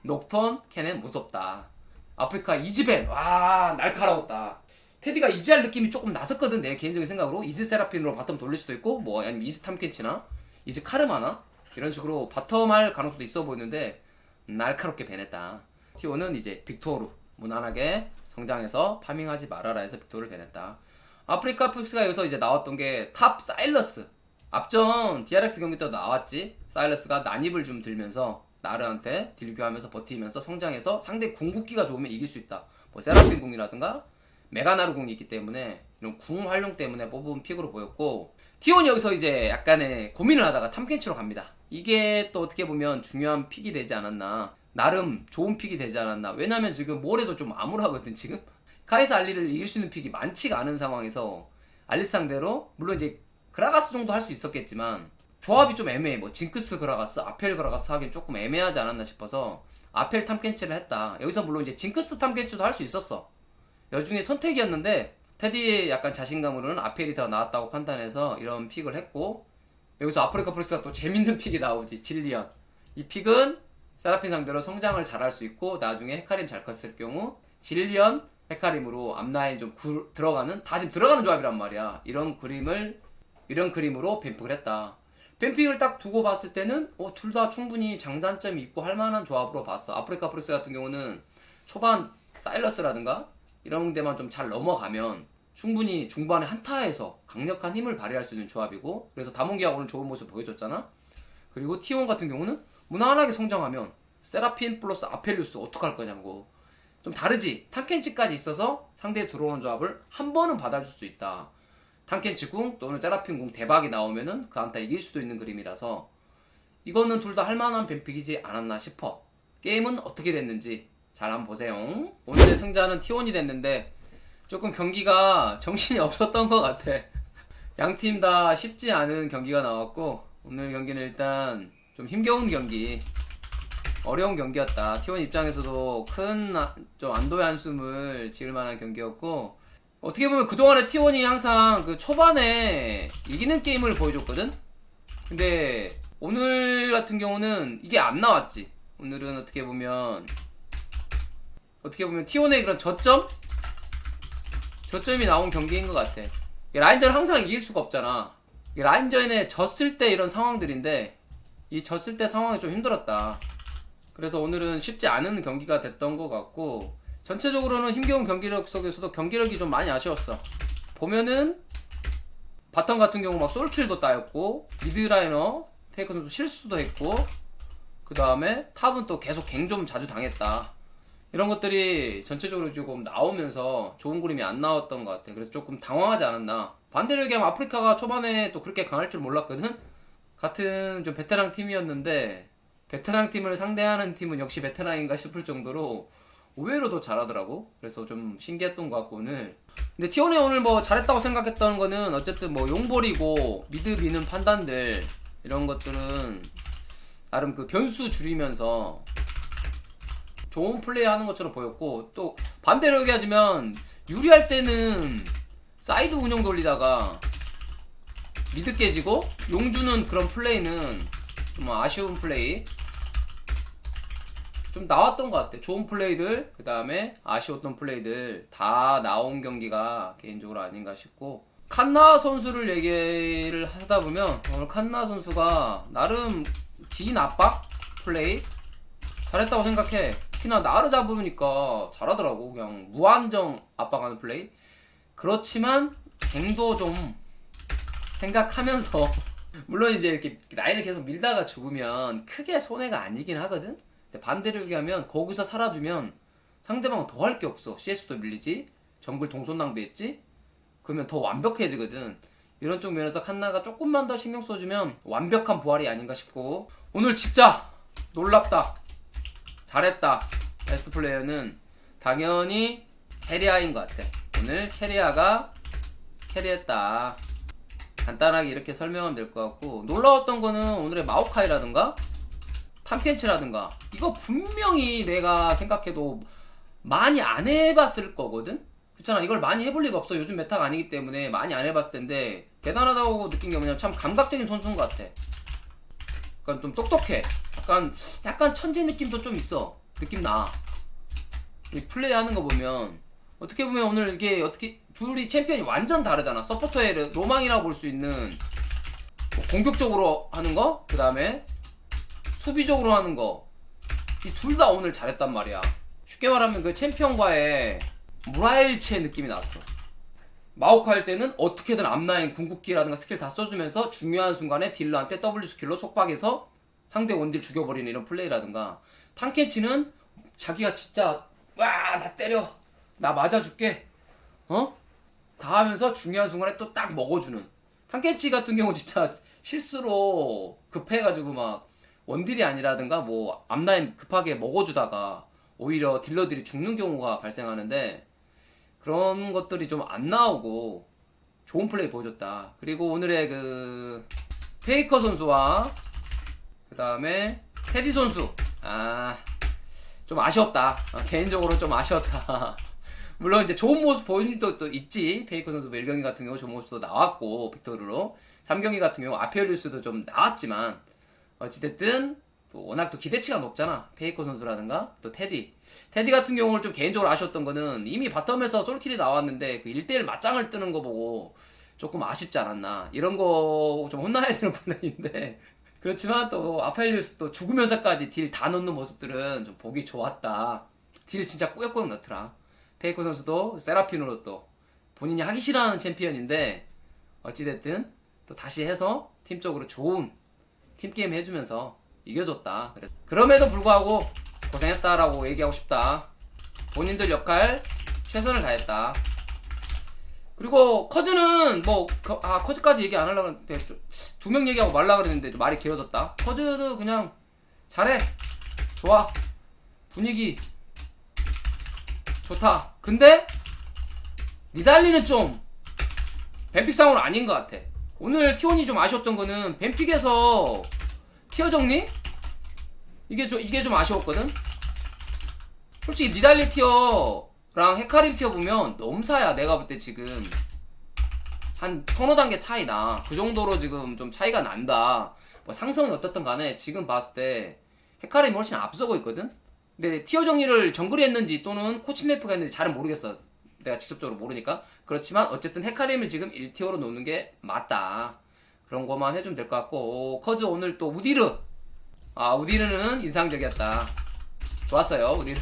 녹톤 캐넨 무섭다. 아프리카 이즈벤, 와 날카로웠다. 테디가 이지할 느낌이 조금 났었거든. 내 개인적인 생각으로 이즈 세라핀으로 바텀 돌릴 수도 있고, 뭐 아니면 이즈 탐켄치나 이즈 카르마나 이런 식으로 바텀 할 가능성도 있어 보이는데 날카롭게 밴했다. T1은 이제 빅토르 무난하게 성장해서 파밍하지 말아라 해서 빅토르를 밴했다. 아프리카 프릭스가 여기서 이제 나왔던 게 탑 사일러스. 앞전 DRX 경기 때도 나왔지. 사일러스가 난입을 좀 들면서 나르한테 딜교하면서 버티면서 성장해서 상대 궁극기가 좋으면 이길 수 있다. 뭐 세라핀 궁이라든가 메가나루 궁이 있기 때문에 이런 궁 활용 때문에 뽑은 픽으로 보였고, T1이 여기서 이제 약간의 고민을 하다가 탐켄치로 갑니다. 이게 또 어떻게 보면 중요한 픽이 되지 않았나, 나름 좋은 픽이 되지 않았나. 왜냐면 지금 뭐래도 좀 암울하거든. 지금 카이사 알리를 이길 수 있는 픽이 많지가 않은 상황에서 알리 상대로 물론 이제 그라가스 정도 할 수 있었겠지만 조합이 좀 애매해. 뭐 징크스 그라가스, 아펠 그라가스 하긴 조금 애매하지 않았나 싶어서 아펠 탐켄치를 했다. 여기서 물론 이제 징크스 탐켄치도 할 수 있었어. 여중에 선택이었는데 테디의 약간 자신감으로는 아펠이 더 나았다고 판단해서 이런 픽을 했고, 여기서 아프리카 프리스가 또 재밌는 픽이 나오지. 질리언. 이 픽은 세라핀 상대로 성장을 잘할 수 있고 나중에 헤카림 잘 컸을 경우 질리언 헤카림으로 앞라인 좀 들어가는, 다 지금 들어가는 조합이란 말이야. 이런 그림으로 뱀픽을 했다. 뱀픽을 딱 두고 봤을 때는 둘 다 충분히 장단점이 있고 할만한 조합으로 봤어. 아프리카 프리스 같은 경우는 초반 사일러스라든가 이런 데만 좀 잘 넘어가면 충분히 중반에 한타에서 강력한 힘을 발휘할 수 있는 조합이고, 그래서 다몬기가 오늘 좋은 모습 보여줬잖아. 그리고 T1 같은 경우는 무난하게 성장하면 세라핀 플러스 아펠리우스 어떡할 거냐고. 좀 다르지. 탐켄치까지 있어서 상대에 들어오는 조합을 한 번은 받아줄 수 있다. 탐켄치 궁 또는 세라핀 궁 대박이 나오면은 그 한타 이길 수도 있는 그림이라서 이거는 둘 다 할만한 뱀픽이지 않았나 싶어. 게임은 어떻게 됐는지 잘 한번 보세요. 오늘의 승자는 T1이 됐는데 조금 경기가 정신이 없었던 것 같아. 양팀 다 쉽지 않은 경기가 나왔고, 오늘 경기는 일단 좀 힘겨운 경기, 어려운 경기였다. T1 입장에서도 큰 좀 안도의 한숨을 지을 만한 경기였고, 어떻게 보면 그동안에 T1이 항상 그 초반에 이기는 게임을 보여줬거든? 근데 오늘 같은 경우는 이게 안 나왔지. 오늘은 어떻게 보면 T1의 그런 저점이 나온 경기인 것 같아. 라인전 항상 이길 수가 없잖아. 라인전에 졌을 때 이런 상황들인데 이 졌을 때 상황이 좀 힘들었다. 그래서 오늘은 쉽지 않은 경기가 됐던 것 같고 전체적으로는 힘겨운 경기력 속에서도 경기력이 좀 많이 아쉬웠어. 보면은 바텀 같은 경우 막 솔킬도 따였고 미드라이너 페이커 선수 실수도 했고 그 다음에 탑은 또 계속 갱 좀 자주 당했다. 이런 것들이 전체적으로 조금 나오면서 좋은 그림이 안 나왔던 것 같아. 그래서 조금 당황하지 않았나. 반대로 얘기하면 아프리카가 초반에 또 그렇게 강할 줄 몰랐거든. 같은 좀 베테랑 팀이었는데 베테랑 팀을 상대하는 팀은 역시 베테랑인가 싶을 정도로 의외로 더 잘하더라고. 그래서 좀 신기했던 것 같고 오늘. 근데 T1이 오늘 뭐 잘했다고 생각했던 거는 어쨌든 뭐 용볼이고 미드 미는 판단들 이런 것들은 나름 그 변수 줄이면서 좋은 플레이 하는 것처럼 보였고 또 반대로 얘기하자면 유리할 때는 사이드 운영 돌리다가 미드 깨지고 용주는 그런 플레이는 좀 아쉬운 플레이 좀 나왔던 것 같아. 좋은 플레이들 그 다음에 아쉬웠던 플레이들 다 나온 경기가 개인적으로 아닌가 싶고 칸나 선수를 얘기를 하다 보면 오늘 칸나 선수가 나름 긴 압박 플레이 잘했다고 생각해. 특히나 나를 잡으니까 잘하더라고. 그냥 무한정 압박하는 플레이. 그렇지만 갱도 좀 생각하면서 물론 이제 이렇게 라인을 계속 밀다가 죽으면 크게 손해가 아니긴 하거든. 근데 반대로 얘기하면 거기서 살아주면 상대방은 더 할 게 없어. CS도 밀리지, 정글 동선 낭비했지, 그러면 더 완벽해지거든. 이런 쪽 면에서 칸나가 조금만 더 신경 써주면 완벽한 부활이 아닌가 싶고 오늘 진짜 놀랍다. 잘했다. 베스트 플레이어는 당연히 캐리아인 것 같아. 오늘 캐리아가 캐리했다. 간단하게 이렇게 설명하면 될 것 같고 놀라웠던 거는 오늘의 마오카이라든가 탐켄치라든가 이거 분명히 내가 생각해도 많이 안 해봤을 거거든? 그렇잖아. 이걸 많이 해볼 리가 없어. 요즘 메타가 아니기 때문에 많이 안 해봤을 텐데 대단하다고 느낀 게 뭐냐면 참 감각적인 선수인 것 같아. 약간 좀 똑똑해. 약간 천재 느낌도 좀 있어. 느낌 나. 이 플레이 하는 거 보면 어떻게 보면 오늘 이게 어떻게 둘이 챔피언이 완전 다르잖아. 서포터의 로망이라고 볼 수 있는 뭐 공격적으로 하는 거, 그 다음에 수비적으로 하는 거. 이 둘 다 오늘 잘했단 말이야. 쉽게 말하면 그 챔피언과의 무라일체 느낌이 났어. 마오카 할 때는 어떻게든 앞라인 궁극기라든가 스킬 다 써주면서 중요한 순간에 딜러한테 W 스킬로 속박해서 상대 원딜 죽여버리는 이런 플레이라든가 탕켄치는 자기가 진짜 와 나 때려 나 맞아줄게 다 하면서 중요한 순간에 또 딱 먹어주는 탕켄치 같은 경우 진짜 실수로 급해가지고 막 원딜이 아니라든가 뭐 앞라인 급하게 먹어주다가 오히려 딜러들이 죽는 경우가 발생하는데 그런 것들이 좀 안 나오고 좋은 플레이 보여줬다. 그리고 오늘의 그 페이커 선수와 그 다음에 테디 선수 좀 아쉬웠다. 개인적으로 좀 아쉬웠다. 물론 이제 좋은 모습 보여준 또 있지. 페이커 선수 1경기 같은 경우 좋은 모습도 나왔고 빅토르로 3경기 같은 경우 아페리우스도 좀 나왔지만 어찌됐든 또 워낙 또 기대치가 높잖아. 페이커 선수라든가 또 테디 같은 경우는 좀 개인적으로 아쉬웠던 거는 이미 바텀에서 솔킬이 나왔는데 그 1대1 맞짱을 뜨는 거 보고 조금 아쉽지 않았나. 이런 거 좀 혼나야 되는 플레이인데 그렇지만 또 아펠리우스 또 죽으면서까지 딜 다 넣는 모습들은 좀 보기 좋았다. 딜 진짜 꾸역꾸역 넣더라. 페이커 선수도 세라핀으로 또 본인이 하기 싫어하는 챔피언인데 어찌됐든 또 다시 해서 팀적으로 좋은 팀게임 해주면서 이겨줬다. 그럼에도 불구하고 고생했다라고 얘기하고 싶다. 본인들 역할 최선을 다했다. 그리고 커즈는 뭐 커즈까지 얘기 안 하려고 했는데 2명 얘기하고 말라 그랬는데 좀 말이 길어졌다. 커즈도 그냥 잘해. 좋아. 분위기 좋다. 근데 니달리는 좀 뱀픽상으로 아닌 것 같아. 오늘 T1이 좀 아쉬웠던 거는 뱀픽에서 티어 정리? 이게 좀 아쉬웠거든? 솔직히 니달리 티어랑 헤카림 티어 보면 넘사야. 내가 볼 때 지금 한 서너 단계 차이 나. 그 정도로 지금 좀 차이가 난다. 뭐 상성이 어떻든 간에 지금 봤을 때 헤카림이 훨씬 앞서고 있거든? 근데 티어 정리를 정글이 했는지 또는 코치네프가 했는지 잘은 모르겠어. 내가 직접적으로 모르니까. 그렇지만 어쨌든 헤카림을 지금 1티어로 놓는 게 맞다. 그런 것만 해주면 될 것 같고. 커즈 오늘 또 우디르. 우디르는 인상적이었다. 좋았어요, 우디르.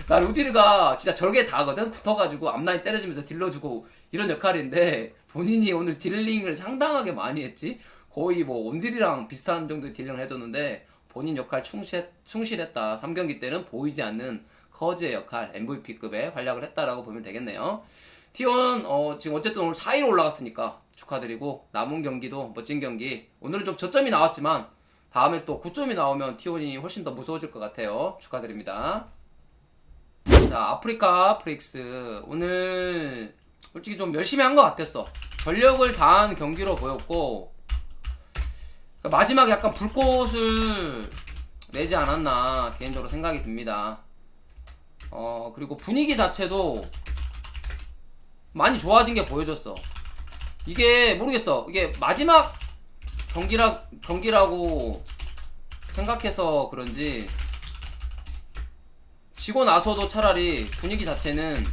난 우디르가 진짜 저게 다거든. 붙어가지고 앞라인 때려주면서 딜러주고 이런 역할인데 본인이 오늘 딜링을 상당하게 많이 했지. 거의 뭐 온딜이랑 비슷한 정도의 딜링을 해줬는데 본인 역할 충실했다. 3경기 때는 보이지 않는 커즈의 역할 MVP급의 활약을 했다라고 보면 되겠네요. T1 지금 어쨌든 오늘 4위로 올라갔으니까 축하드리고, 남은 경기도 멋진 경기. 오늘은 좀 저점이 나왔지만 다음에 또 고점이 나오면 T1이 훨씬 더 무서워질 것 같아요. 축하드립니다. 자, 아프리카 프릭스 오늘 솔직히 좀 열심히 한 것 같았어. 전력을 다한 경기로 보였고, 그러니까 마지막에 약간 불꽃을 내지 않았나 개인적으로 생각이 듭니다. 그리고 분위기 자체도 많이 좋아진 게 보여줬어. 이게 모르겠어. 이게 마지막 경기라고 생각해서 그런지 지고 나서도 차라리 분위기 자체는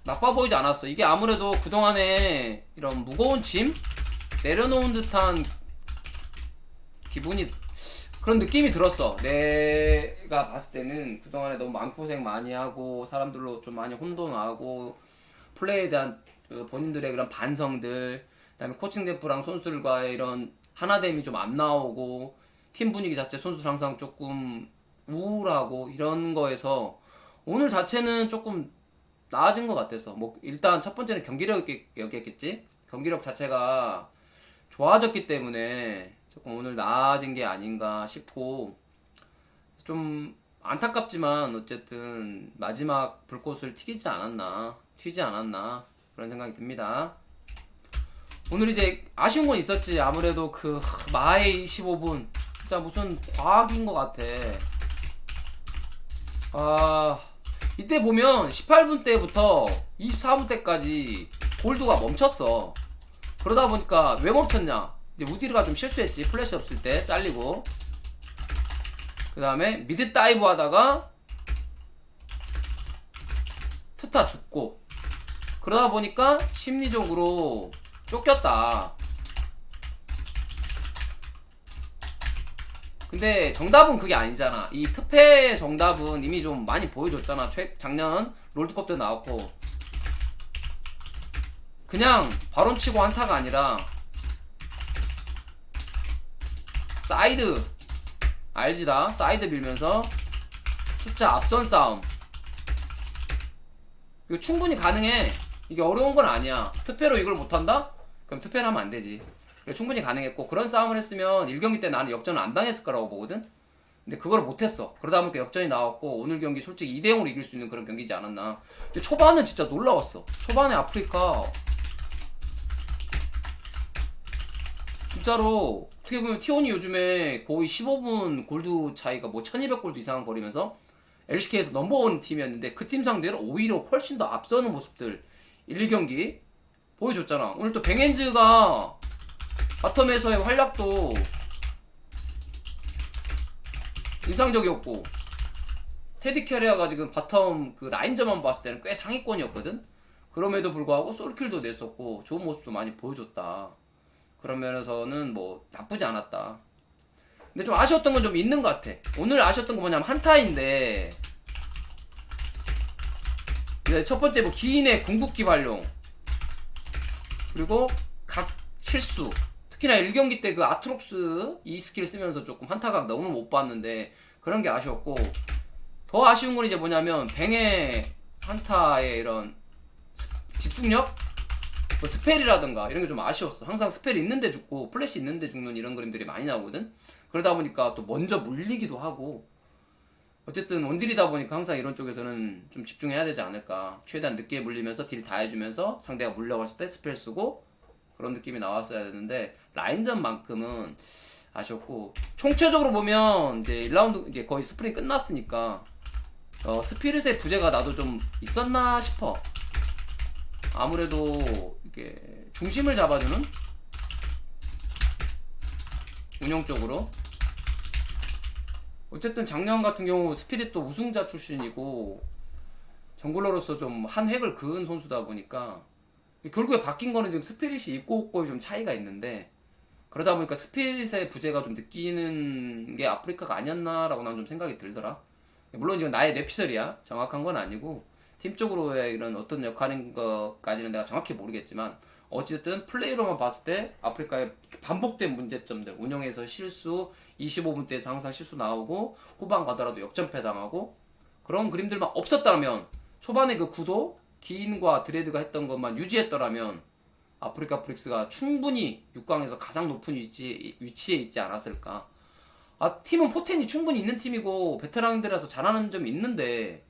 나빠 보이지 않았어. 이게 아무래도 그동안에 이런 무거운 짐 내려놓은 듯한 기분이, 그런 느낌이 들었어. 내가 봤을 때는 그동안에 너무 마음고생 많이 하고 사람들로 좀 많이 혼돈하고 플레이에 대한 본인들의 그런 반성들, 그다음에 코칭 스태프랑 선수들과의 이런 하나됨이 좀 안 나오고 팀 분위기 자체 선수들 항상 조금 우울하고 이런 거에서 오늘 자체는 조금 나아진 것 같아서, 뭐 일단 첫 번째는 경기력이었겠지. 경기력 자체가 좋아졌기 때문에 조금 오늘 나아진 게 아닌가 싶고, 좀 안타깝지만 어쨌든 마지막 불꽃을 튀지 않았나 그런 생각이 듭니다. 오늘 이제 아쉬운 건 있었지. 아무래도 그 마의 25분 진짜 무슨 과학인 것 같아. 이때 보면 18분 때부터 24분 때까지 골드가 멈췄어. 그러다 보니까 왜 멈췄냐, 이제 우디르가 좀 실수했지. 플래시 없을 때 잘리고, 그 다음에 미드 다이브 하다가 트타 죽고, 그러다 보니까 심리적으로 쫓겼다. 근데 정답은 그게 아니잖아. 이 특패의 정답은 이미 좀 많이 보여줬잖아. 작년 롤드컵 때 나왔고, 그냥 바론 치고 한타가 아니라 사이드, 알지다. 사이드 밀면서 숫자 앞선 싸움, 이거 충분히 가능해. 이게 어려운 건 아니야. 특패로 이걸 못한다? 그럼 특패를 하면 안 되지. 충분히 가능했고, 그런 싸움을 했으면 1경기 때 나는 역전을 안 당했을 거라고 보거든. 근데 그걸 못했어. 그러다 보니까 역전이 나왔고, 오늘 경기 솔직히 2대0으로 이길 수 있는 그런 경기지 않았나. 근데 초반은 진짜 놀라웠어. 초반에 아프리카 진짜로 어떻게 보면 T1이 요즘에 거의 15분 골드 차이가 뭐 1200골드 이상 거리면서 LCK에서 넘버원 팀이었는데, 그 팀 상대로 오히려 훨씬 더 앞서는 모습들 1경기 보여줬잖아. 오늘 또 뱅엔즈가 바텀에서의 활약도 인상적이었고, 테디 캐리어가 지금 바텀 그 라인전만 봤을 때는 꽤 상위권이었거든. 그럼에도 불구하고 솔킬도 냈었고 좋은 모습도 많이 보여줬다. 그런 면에서는 뭐 나쁘지 않았다. 근데 좀 아쉬웠던 건 좀 있는 것 같아. 오늘 아쉬웠던 거 뭐냐면 한타인데, 첫 번째 뭐 기인의 궁극기 활용, 그리고 각 실수, 특히나 1경기 때 그 아트록스 이 스킬 쓰면서 조금 한타각 너무 못 봤는데 그런 게 아쉬웠고, 더 아쉬운 건 이제 뭐냐면 뱅의 한타의 이런 집중력? 뭐 스펠이라든가 이런 게 좀 아쉬웠어. 항상 스펠 있는데 죽고 플래시 있는데 죽는 이런 그림들이 많이 나오거든. 그러다 보니까 또 먼저 물리기도 하고, 어쨌든 원딜이다 보니까 항상 이런 쪽에서는 좀 집중해야 되지 않을까. 최대한 늦게 물리면서 딜 다 해주면서 상대가 물려갔을 때 스펠 쓰고 그런 느낌이 나왔어야 되는데, 라인전만큼은 아쉬웠고, 총체적으로 보면 이제 1라운드 이제 거의 스프링 끝났으니까 스피릿의 부재가 나도 좀 있었나 싶어. 아무래도 이렇게 중심을 잡아주는 운영 쪽으로 어쨌든 작년 같은 경우 스피릿도 우승자 출신이고 정글러로서 좀 한 획을 그은 선수다 보니까 결국에 바뀐 거는 지금 스피릿이 있고 없고의 좀 차이가 있는데, 그러다 보니까 스피릿의 부재가 좀 느끼는 게 아프리카가 아니었나라고 난 좀 생각이 들더라. 물론 지금 나의 뇌피셜이야. 정확한 건 아니고 팀적으로의 이런 어떤 역할인 것까지는 내가 정확히 모르겠지만, 어쨌든 플레이로만 봤을 때 아프리카의 반복된 문제점들, 운영에서 실수, 25분 대에서 항상 실수 나오고 후반 가더라도 역전패 당하고 그런 그림들만 없었다면, 초반에 그 구도 기인과 드레드가 했던 것만 유지했더라면 아프리카 프릭스가 충분히 6강에서 가장 높은 위치에 있지 않았을까. 팀은 포텐이 충분히 있는 팀이고 베테랑들이라서 잘하는 점이 있는데,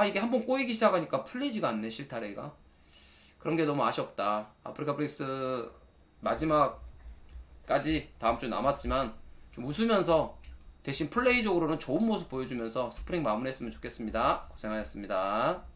이게 한번 꼬이기 시작하니까 풀리지가 않네, 실타래가. 그런 게 너무 아쉽다. 아프리카 프릭스 마지막까지 다음 주 남았지만 좀 웃으면서 대신 플레이적으로는 좋은 모습 보여주면서 스프링 마무리했으면 좋겠습니다. 고생하셨습니다.